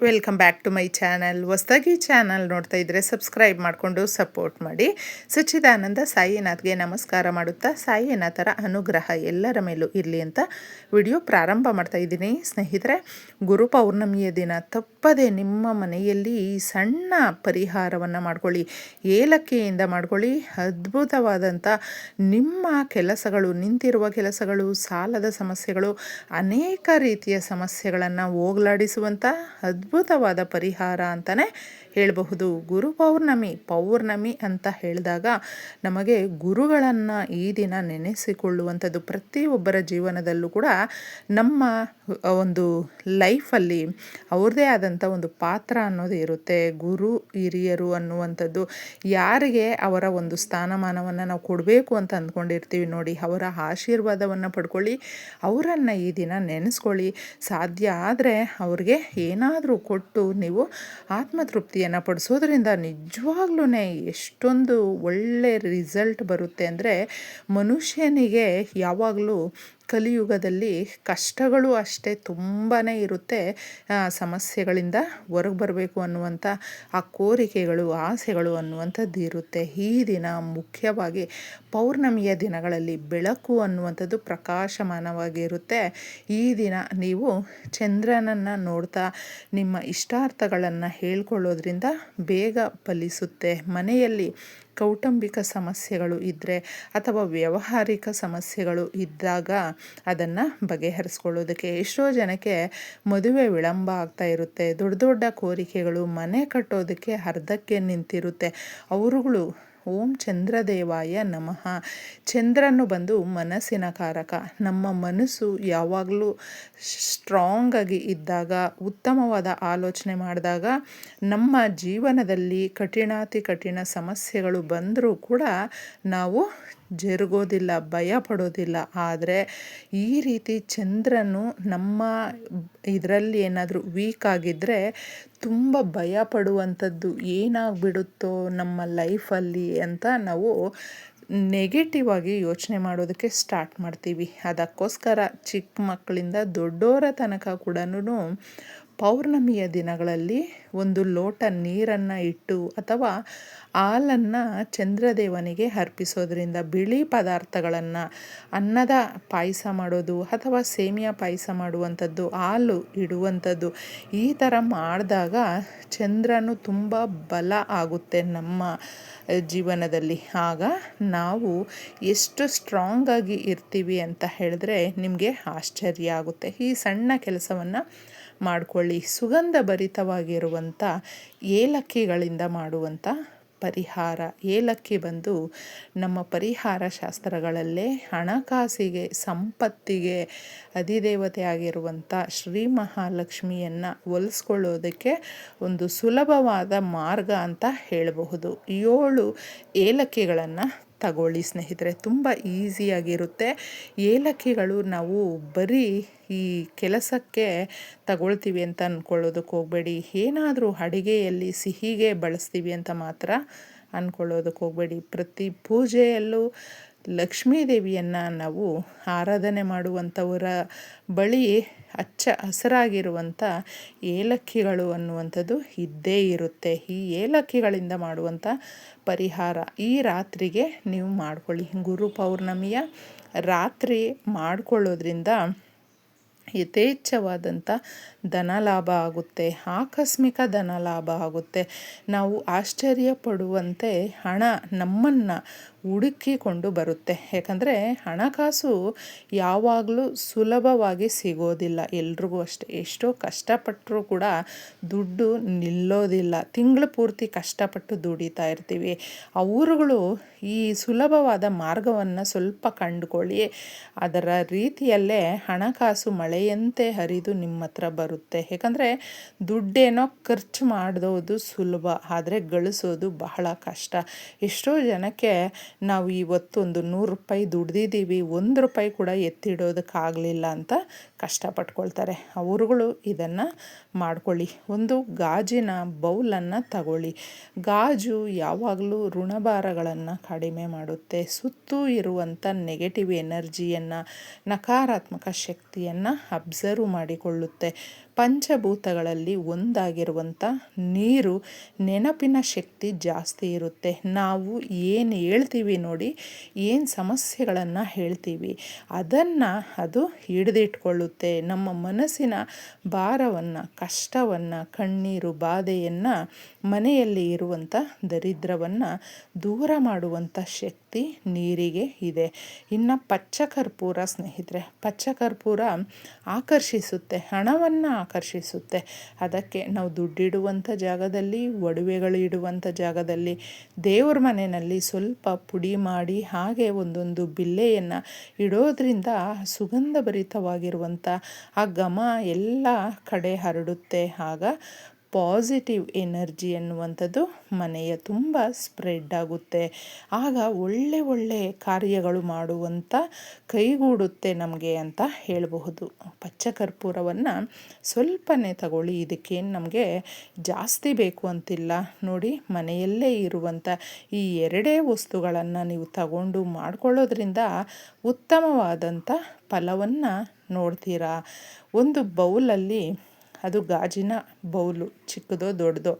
Welcome back to my channel. ಹೊಸದಾಗಿ channel ನೋಡ್ತಾ ಇದ್ದರೆ ಸಬ್ಸ್ಕ್ರೈಬ್ ಮಾಡಿಕೊಂಡು ಸಪೋರ್ಟ್ ಮಾಡಿ. ಸಚ್ಚಿದಾನಂದ ಸಾಯಿನಾಥ್ಗೆ ನಮಸ್ಕಾರ ಮಾಡುತ್ತಾ ಸಾಯಿನಾಥರ ಅನುಗ್ರಹ ಎಲ್ಲರ ಮೇಲೂ ಇರಲಿ ಅಂತ ವಿಡಿಯೋ ಪ್ರಾರಂಭ ಮಾಡ್ತಾ ಇದ್ದೀನಿ. ಸ್ನೇಹಿತರೆ, ಗುರು ಪೌರ್ಣಮಿಯ ದಿನ ತಪ್ಪದೆ ನಿಮ್ಮ ಮನೆಯಲ್ಲಿ ಈ ಸಣ್ಣ ಪರಿಹಾರವನ್ನು ಮಾಡ್ಕೊಳ್ಳಿ. ಏಲಕ್ಕಿಯಿಂದ ಮಾಡ್ಕೊಳ್ಳಿ. ಅದ್ಭುತವಾದಂಥ ನಿಮ್ಮ ಕೆಲಸಗಳು, ನಿಂತಿರುವ ಕೆಲಸಗಳು, ಸಾಲದ ಸಮಸ್ಯೆಗಳು, ಅನೇಕ ರೀತಿಯ ಸಮಸ್ಯೆಗಳನ್ನು ಹೋಗಲಾಡಿಸುವಂಥ ಅದ್ಭುತವಾದ ಪರಿಹಾರ ಅಂತಲೇ ಹೇಳಬಹುದು. ಗುರು ಪೌರ್ಣಮಿ ಅಂತ ಹೇಳಿದಾಗ ನಮಗೆ ಗುರುಗಳನ್ನು ಈ ದಿನ ನೆನೆಸಿಕೊಳ್ಳುವಂಥದ್ದು. ಪ್ರತಿಯೊಬ್ಬರ ಜೀವನದಲ್ಲೂ ಕೂಡ ನಮ್ಮ ಒಂದು ಲೈಫಲ್ಲಿ ಅವ್ರದ್ದೇ ಆದಂಥ ಒಂದು ಪಾತ್ರ ಅನ್ನೋದು ಇರುತ್ತೆ. ಗುರು ಹಿರಿಯರು ಅನ್ನುವಂಥದ್ದು ಯಾರಿಗೆ ಅವರ ಒಂದು ಸ್ಥಾನಮಾನವನ್ನು ನಾವು ಕೊಡಬೇಕು ಅಂತ ಅಂದ್ಕೊಂಡಿರ್ತೀವಿ ನೋಡಿ, ಅವರ ಆಶೀರ್ವಾದವನ್ನು ಪಡ್ಕೊಳ್ಳಿ. ಅವರನ್ನು ಈ ದಿನ ನೆನೆಸ್ಕೊಳ್ಳಿ. ಸಾಧ್ಯ ಆದರೆ ಅವ್ರಿಗೆ ಏನಾದರೂ ಕೊಟ್ಟು ನೀವು ಆತ್ಮತೃಪ್ತಿಯನ್ನು ಪಡಿಸೋದ್ರಿಂದ ನಿಜವಾಗ್ಲೂ ಎಷ್ಟೊಂದು ಒಳ್ಳೆ ರಿಸಲ್ಟ್ ಬರುತ್ತೆ ಅಂದರೆ, ಮನುಷ್ಯನಿಗೆ ಯಾವಾಗಲೂ ಕಲಿಯುಗದಲ್ಲಿ ಕಷ್ಟಗಳು ಅಷ್ಟೇ ತುಂಬಾ ಇರುತ್ತೆ. ಸಮಸ್ಯೆಗಳಿಂದ ಹೊರಗೆ ಬರಬೇಕು ಅನ್ನುವಂಥ ಆ ಕೋರಿಕೆಗಳು, ಆಸೆಗಳು ಅನ್ನುವಂಥದ್ದು ಇರುತ್ತೆ. ಈ ದಿನ ಮುಖ್ಯವಾಗಿ ಪೌರ್ಣಮಿಯ ದಿನಗಳಲ್ಲಿ ಬೆಳಕು ಅನ್ನುವಂಥದ್ದು ಪ್ರಕಾಶಮಾನವಾಗಿರುತ್ತೆ. ಈ ದಿನ ನೀವು ಚಂದ್ರನನ್ನು ನೋಡ್ತಾ ನಿಮ್ಮ ಇಷ್ಟಾರ್ಥಗಳನ್ನು ಹೇಳ್ಕೊಳ್ಳೋದ್ರಿಂದ ಬೇಗ ಫಲಿಸುತ್ತೆ. ಮನೆಯಲ್ಲಿ ಕೌಟುಂಬಿಕ ಸಮಸ್ಯೆಗಳು ಇದ್ದರೆ ಅಥವಾ ವ್ಯಾವಹಾರಿಕ ಸಮಸ್ಯೆಗಳು ಇದ್ದಾಗ ಅದನ್ನು ಬಗೆಹರಿಸ್ಕೊಳ್ಳೋದಕ್ಕೆ ಎಷ್ಟೋ ಜನಕ್ಕೆ ಮದುವೆ ವಿಳಂಬ ಆಗ್ತಾ ಇರುತ್ತೆ. ದೊಡ್ಡ ದೊಡ್ಡ ಕೋರಿಕೆಗಳು, ಮನೆ ಕಟ್ಟೋದಕ್ಕೆ ಅರ್ಧಕ್ಕೆ ನಿಂತಿರುತ್ತೆ. ಅವರುಗಳು ಓಂ ಚಂದ್ರದೇವಾಯ ನಮಃ. ಚಂದ್ರನು ಬಂದು ಮನಸ್ಸಿನ ಕಾರಕ. ನಮ್ಮ ಮನಸ್ಸು ಯಾವಾಗಲೂ ಸ್ಟ್ರಾಂಗಾಗಿ ಇದ್ದಾಗ, ಉತ್ತಮವಾದ ಆಲೋಚನೆ ಮಾಡಿದಾಗ ನಮ್ಮ ಜೀವನದಲ್ಲಿ ಕಠಿಣಾತಿ ಕಠಿಣ ಸಮಸ್ಯೆಗಳು ಬಂದರೂ ಕೂಡ ನಾವು ಜರುಗೋದಿಲ್ಲ, ಭಯ ಪಡೋದಿಲ್ಲ. ಆದರೆ ಈ ರೀತಿ ಚಂದ್ರನು ನಮ್ಮ ಇದರಲ್ಲಿ ಏನಾದರೂ ವೀಕ್ ಆಗಿದ್ದರೆ ತುಂಬ ಭಯ ಪಡುವಂಥದ್ದು, ಏನಾಗ್ಬಿಡುತ್ತೋ ನಮ್ಮ ಲೈಫಲ್ಲಿ ಅಂತ ನಾವು ನೆಗೆಟಿವ್ ಆಗಿ ಯೋಚನೆ ಮಾಡೋದಕ್ಕೆ ಸ್ಟಾರ್ಟ್ ಮಾಡ್ತೀವಿ. ಅದಕ್ಕೋಸ್ಕರ ಚಿಕ್ಕ ಮಕ್ಕಳಿಂದ ದೊಡ್ಡೋರ ತನಕ ಕೂಡ ಪೌರ್ಣಮಿಯ ದಿನಗಳಲ್ಲಿ ಒಂದು ಲೋಟ ನೀರನ್ನು ಇಟ್ಟು ಅಥವಾ ಹಾಲನ್ನು ಚಂದ್ರದೇವನಿಗೆ ಅರ್ಪಿಸೋದ್ರಿಂದ, ಬಿಳಿ ಪದಾರ್ಥಗಳನ್ನು, ಅನ್ನದ ಪಾಯಸ ಮಾಡೋದು ಅಥವಾ ಸೇಮಿಯಾ ಪಾಯಸ ಮಾಡುವಂಥದ್ದು, ಹಾಲು ಇಡುವಂಥದ್ದು, ಈ ಥರ ಮಾಡಿದಾಗ ಚಂದ್ರನು ತುಂಬ ಬಲ ಆಗುತ್ತೆ ನಮ್ಮ ಜೀವನದಲ್ಲಿ. ಆಗ ನಾವು ಎಷ್ಟು ಸ್ಟ್ರಾಂಗಾಗಿ ಇರ್ತೀವಿ ಅಂತ ಹೇಳಿದ್ರೆ ನಿಮಗೆ ಆಶ್ಚರ್ಯ ಆಗುತ್ತೆ. ಈ ಸಣ್ಣ ಕೆಲಸವನ್ನು ಮಾಡಿಕೊಳ್ಳಿ. ಸುಗಂಧ ಭರಿತವಾಗಿರುವಂಥ ಏಲಕ್ಕಿಗಳಿಂದ ಮಾಡುವಂಥ ಪರಿಹಾರ. ಏಲಕ್ಕಿ ಬಂದು ನಮ್ಮ ಪರಿಹಾರ ಶಾಸ್ತ್ರಗಳಲ್ಲೇ ಹಣಕಾಸಿಗೆ, ಸಂಪತ್ತಿಗೆ ಅಧಿದೇವತೆ ಆಗಿರುವಂಥ ಶ್ರೀ ಮಹಾಲಕ್ಷ್ಮಿಯನ್ನು ಒಲಿಸ್ಕೊಳ್ಳೋದಕ್ಕೆ ಒಂದು ಸುಲಭವಾದ ಮಾರ್ಗ ಅಂತ ಹೇಳಬಹುದು. 7 ಏಲಕ್ಕಿಗಳನ್ನು ತಗೊಳ್ಳಿ ಸ್ನೇಹಿತರೆ. ತುಂಬ ಈಸಿಯಾಗಿರುತ್ತೆ. ಏಲಕ್ಕಿಗಳು ನಾವು ಬರೀ ಈ ಕೆಲಸಕ್ಕೆ ತಗೊಳ್ತೀವಿ ಅಂತ ಅಂದ್ಕೊಳ್ಳೋದಕ್ಕೆ ಹೋಗಬೇಡಿ. ಏನಾದರೂ ಅಡುಗೆಯಲ್ಲಿ ಸಿಹಿಗೆ ಬಳಸ್ತೀವಿ ಅಂತ ಮಾತ್ರ ಅಂದ್ಕೊಳ್ಳೋದಕ್ಕೆ ಹೋಗಬೇಡಿ. ಪ್ರತಿ ಪೂಜೆಯಲ್ಲೂ ಲಕ್ಷ್ಮೀ ದೇವಿಯನ್ನು ನಾವು ಆರಾಧನೆ ಮಾಡುವಂಥವರ ಬಳಿ ಹಚ್ಚ ಹಸಿರಾಗಿರುವಂಥ ಏಲಕ್ಕಿಗಳು ಅನ್ನುವಂಥದ್ದು ಇದ್ದೇ ಇರುತ್ತೆ. ಈ ಏಲಕ್ಕಿಗಳಿಂದ ಮಾಡುವಂಥ ಪರಿಹಾರ ಈ ರಾತ್ರಿಗೆ ನೀವು ಮಾಡ್ಕೊಳ್ಳಿ. ಗುರು ಪೌರ್ಣಮಿಯ ರಾತ್ರಿ ಮಾಡಿಕೊಳ್ಳೋದ್ರಿಂದ ಯಥೇಚ್ಛವಾದಂಥ ಧನಲಾಭ ಆಗುತ್ತೆ. ಆಕಸ್ಮಿಕ ಧನಲಾಭ ಆಗುತ್ತೆ. ನಾವು ಆಶ್ಚರ್ಯ ಪಡುವಂತೆ ಹಣ ನಮ್ಮನ್ನು ಹುಡುಕಿಕೊಂಡು ಬರುತ್ತೆ. ಯಾಕಂದರೆ ಹಣಕಾಸು ಯಾವಾಗಲೂ ಸುಲಭವಾಗಿ ಸಿಗೋದಿಲ್ಲ. ಎಲ್ರಿಗೂ ಅಷ್ಟೇ. ಎಷ್ಟೋ ಕಷ್ಟಪಟ್ಟರೂ ಕೂಡ ದುಡ್ಡು ನಿಲ್ಲೋದಿಲ್ಲ. ತಿಂಗಳು ಪೂರ್ತಿ ಕಷ್ಟಪಟ್ಟು ದುಡಿತಾ ಇರ್ತೀವಿ. ಅವರುಗಳು ಈ ಸುಲಭವಾದ ಮಾರ್ಗವನ್ನು ಸ್ವಲ್ಪ ಕಂಡುಕೊಳ್ಳಿ. ಅದರ ರೀತಿಯಲ್ಲೇ ಹಣಕಾಸು ಮಳೆಯಂತೆ ಹರಿದು ನಿಮ್ಮ ಹತ್ರ ಬರುತ್ತೆ. ಯಾಕಂದರೆ ದುಡ್ಡೇನೋ ಖರ್ಚು ಮಾಡೋದು ಸುಲಭ, ಆದರೆ ಗಳಿಸೋದು ಬಹಳ ಕಷ್ಟ. ಎಷ್ಟೋ ಜನಕ್ಕೆ ನಾವು ಇವತ್ತು ಒಂದು 100 ರೂಪಾಯಿ ದುಡ್ದಿದ್ದೀವಿ, 1 ರೂಪಾಯಿ ಕೂಡ ಎತ್ತಿಡೋದಕ್ಕಾಗಲಿಲ್ಲ ಅಂತ ಕಷ್ಟಪಟ್ಕೊಳ್ತಾರೆ. ಅವರುಗಳು ಇದನ್ನು ಮಾಡ್ಕೊಳ್ಳಿ. ಒಂದು ಗಾಜಿನ ಬೌಲನ್ನು ತಗೊಳ್ಳಿ. ಗಾಜು ಯಾವಾಗಲೂ ಋಣಭಾರಗಳನ್ನು ಕಡಿಮೆ ಮಾಡುತ್ತೆ. ಸುತ್ತೂ ಇರುವಂಥ ನೆಗೆಟಿವ್ ಎನರ್ಜಿಯನ್ನು, ನಕಾರಾತ್ಮಕ ಶಕ್ತಿಯನ್ನು ಅಬ್ಸರ್ವ್ ಮಾಡಿಕೊಳ್ಳುತ್ತೆ. ಪಂಚಭೂತಗಳಲ್ಲಿ ಒಂದಾಗಿರುವಂಥ ನೀರು ನೆನಪಿನ ಶಕ್ತಿ ಜಾಸ್ತಿ ಇರುತ್ತೆ. ನಾವು ಏನು ಹೇಳ್ತೀವಿ ನೋಡಿ, ಏನು ಸಮಸ್ಯೆಗಳನ್ನು ಹೇಳ್ತೀವಿ ಅದನ್ನು ಅದು ಹಿಡಿದಿಟ್ಕೊಳ್ಳುತ್ತೆ. ನಮ್ಮ ಮನಸ್ಸಿನ ಭಾರವನ್ನು, ಕಷ್ಟವನ್ನು, ಕಣ್ಣೀರು, ಬಾಧೆಯನ್ನು, ಮನೆಯಲ್ಲಿ ಇರುವಂಥ ದರಿದ್ರವನ್ನು ದೂರ ಮಾಡುವಂಥ ಶಕ್ತಿ ನೀರಿಗೆ ಇದೆ. ಇನ್ನು ಪಚ್ಚಕರ್ಪೂರ ಸ್ನೇಹಿತರೆ, ಪಚ್ಚಕರ್ಪೂರ ಆಕರ್ಷಿಸುತ್ತೆ, ಹಣವನ್ನು ಆಕರ್ಷಿಸುತ್ತೆ. ಅದಕ್ಕೆ ನಾವು ದುಡ್ಡಿಡುವಂಥ ಜಾಗದಲ್ಲಿ, ಒಡವೆಗಳು ಇಡುವಂಥ ಜಾಗದಲ್ಲಿ, ದೇವ್ರ ಮನೆಯಲ್ಲಿ ಸ್ವಲ್ಪ ಪುಡಿ ಮಾಡಿ ಹಾಗೆ ಒಂದೊಂದು ಬಿಲ್ಲೆಯನ್ನು ಇಡೋದ್ರಿಂದ ಸುಗಂಧಭರಿತವಾಗಿರುವಂಥ ಆ ಘಮ ಎಲ್ಲ ಕಡೆ ಹರಡುತ್ತೆ. ಆಗ ಪಾಸಿಟಿವ್ ಎನರ್ಜಿ ಅನ್ನುವಂಥದ್ದು ಮನೆಯ ತುಂಬ ಸ್ಪ್ರೆಡ್ ಆಗುತ್ತೆ. ಆಗ ಒಳ್ಳೆ ಕಾರ್ಯಗಳು ಮಾಡುವಂಥ ಕೈಗೂಡುತ್ತೆ ನಮಗೆ ಅಂತ ಹೇಳಬಹುದು. ಪಚ್ಚಕರ್ಪೂರವನ್ನು ಸ್ವಲ್ಪನೇ ತಗೊಳ್ಳಿ. ಇದಕ್ಕೇನು ನಮಗೆ ಜಾಸ್ತಿ ಬೇಕು ಅಂತಿಲ್ಲ. ನೋಡಿ, ಮನೆಯಲ್ಲೇ ಇರುವಂಥ ಈ ಎರಡೇ ವಸ್ತುಗಳನ್ನು ನೀವು ತಗೊಂಡು ಮಾಡ್ಕೊಳ್ಳೋದ್ರಿಂದ ಉತ್ತಮವಾದಂಥ ಫಲವನ್ನು ನೋಡ್ತೀರಾ. ಒಂದು ಬೌಲಲ್ಲಿ, ಅದು ಗಾಜಿನ ಬೌಲು, ಚಿಕ್ಕದೋ ದೊಡ್ಡದೋ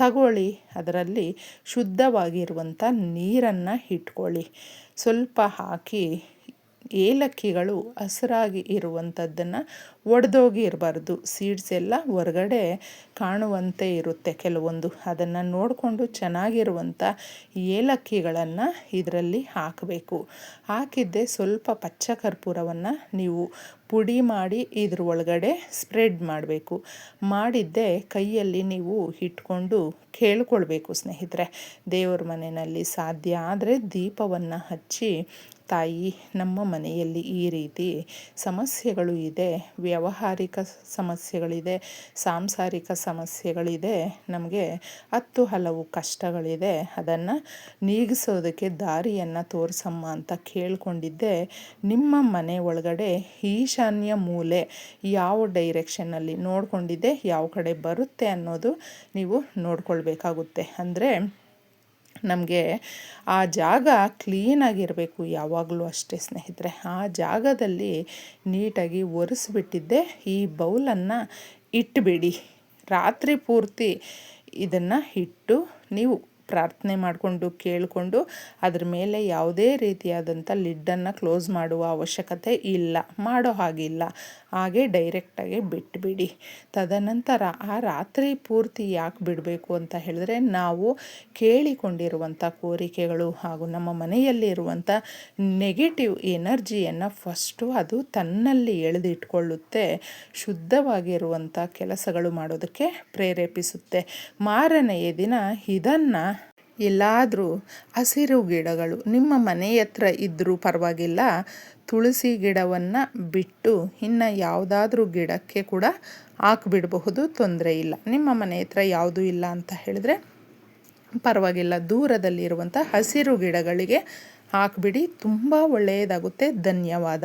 ತಗೊಳ್ಳಿ. ಅದರಲ್ಲಿ ಶುದ್ಧವಾಗಿರುವಂಥ ನೀರನ್ನು ಇಟ್ಕೊಳ್ಳಿ. ಸ್ವಲ್ಪ ಹಾಕಿ, ಏಲಕ್ಕಿಗಳು ಹಸಿರಾಗಿ ಇರುವಂಥದ್ದನ್ನು ಒಡೆದೋಗಿ ಇರಬಾರ್ದು. ಸೀಡ್ಸ್ ಎಲ್ಲ ಹೊರಗಡೆ ಕಾಣುವಂತೆ ಇರುತ್ತೆ ಕೆಲವೊಂದು. ಅದನ್ನು ನೋಡಿಕೊಂಡು ಚೆನ್ನಾಗಿರುವಂಥ ಏಲಕ್ಕಿಗಳನ್ನು ಇದರಲ್ಲಿ ಹಾಕಬೇಕು. ಹಾಕಿದ್ದೆ ಸ್ವಲ್ಪ ಪಚ್ಚಕರ್ಪೂರವನ್ನು ನೀವು ಪುಡಿ ಮಾಡಿ ಇದ್ರ ಒಳಗಡೆ ಸ್ಪ್ರೆಡ್ ಮಾಡಬೇಕು. ಮಾಡಿದ್ದೆ ಕೈಯಲ್ಲಿ ನೀವು ಇಟ್ಕೊಂಡು ಕೇಳ್ಕೊಳ್ಬೇಕು ಸ್ನೇಹಿತರೆ. ದೇವ್ರ ಮನೆಯಲ್ಲಿ ಸಾಧ್ಯ ಆದರೆ ದೀಪವನ್ನು ಹಚ್ಚಿ, ತಾಯಿ, ನಮ್ಮ ಮನೆಯಲ್ಲಿ ಈ ರೀತಿ ಸಮಸ್ಯೆಗಳು ಇದೆ, ವ್ಯಾವಹಾರಿಕ ಸಮಸ್ಯೆಗಳಿದೆ, ಸಾಂಸಾರಿಕ ಸಮಸ್ಯೆಗಳಿದೆ, ನಮಗೆ 10 ಹಲವು ಕಷ್ಟಗಳಿದೆ, ಅದನ್ನು ನೀಗಿಸೋದಕ್ಕೆ ದಾರಿಯನ್ನು ತೋರಿಸಮ್ಮ ಅಂತ ಕೇಳ್ಕೊಂಡಿದ್ದೆ. ನಿಮ್ಮ ಮನೆ ಒಳಗಡೆ ಈಶಾನ್ಯ ಮೂಲೆ ಯಾವ ಡೈರೆಕ್ಷನ್ನಲ್ಲಿ ನೋಡ್ಕೊಂಡಿದ್ದೆ, ಯಾವ ಕಡೆ ಬರುತ್ತೆ ಅನ್ನೋದು ನೀವು ನೋಡ್ಕೊಳ್ಬೇಕಾಗುತ್ತೆ. ಅಂದರೆ ನಮಗೆ ಆ ಜಾಗ ಕ್ಲೀನಾಗಿರಬೇಕು ಯಾವಾಗಲೂ ಅಷ್ಟೇ ಸ್ನೇಹಿತರೆ. ಆ ಜಾಗದಲ್ಲಿ ನೀಟಾಗಿ ಒರೆಸ್ಬಿಟ್ಟಿದ್ದೆ ಈ ಬೌಲನ್ನು ಇಟ್ಟುಬಿಡಿ. ರಾತ್ರಿ ಪೂರ್ತಿ ಇದನ್ನು ಇಟ್ಟು ನೀವು ಪ್ರಾರ್ಥನೆ ಮಾಡಿಕೊಂಡು ಕೇಳಿಕೊಂಡು ಅದ್ರ ಮೇಲೆ ಯಾವುದೇ ರೀತಿಯಾದಂಥ ಲಿಡ್ಡನ್ನು ಕ್ಲೋಸ್ ಮಾಡುವ ಅವಶ್ಯಕತೆ ಇಲ್ಲ, ಮಾಡೋ ಹಾಗಿಲ್ಲ. ಹಾಗೆ ಡೈರೆಕ್ಟಾಗಿ ಬಿಟ್ಟುಬಿಡಿ. ತದನಂತರ ಆ ರಾತ್ರಿ ಪೂರ್ತಿ ಯಾಕೆ ಬಿಡಬೇಕು ಅಂತ ಹೇಳಿದ್ರೆ, ನಾವು ಕೇಳಿಕೊಂಡಿರುವಂಥ ಕೋರಿಕೆಗಳು ಹಾಗೂ ನಮ್ಮ ಮನೆಯಲ್ಲಿರುವಂಥ ನೆಗೆಟಿವ್ ಎನರ್ಜಿಯನ್ನು ಫಸ್ಟು ಅದು ತನ್ನಲ್ಲಿ ಎಳೆದಿಟ್ಕೊಳ್ಳುತ್ತೆ. ಶುದ್ಧವಾಗಿರುವಂಥ ಕೆಲಸಗಳು ಮಾಡೋದಕ್ಕೆ ಪ್ರೇರೇಪಿಸುತ್ತೆ. ಮಾರನೆಯ ದಿನ ಇದನ್ನು ಎಲ್ಲಾದರೂ ಹಸಿರು ಗಿಡಗಳು ನಿಮ್ಮ ಮನೆ ಹತ್ರ ಇದ್ದರೂ ಪರವಾಗಿಲ್ಲ, ತುಳಸಿ ಗಿಡವನ್ನು ಬಿಟ್ಟು ಇನ್ನು ಯಾವುದಾದ್ರೂ ಗಿಡಕ್ಕೆ ಕೂಡ ಹಾಕಿಬಿಡಬಹುದು, ತೊಂದರೆ ಇಲ್ಲ. ನಿಮ್ಮ ಮನೆ ಹತ್ರ ಯಾವುದೂ ಇಲ್ಲ ಅಂತ ಹೇಳಿದ್ರೆ ಪರವಾಗಿಲ್ಲ, ದೂರದಲ್ಲಿರುವಂಥ ಹಸಿರು ಗಿಡಗಳಿಗೆ ಹಾಕಿಬಿಡಿ. ತುಂಬ ಒಳ್ಳೆಯದಾಗುತ್ತೆ. ಧನ್ಯವಾದ.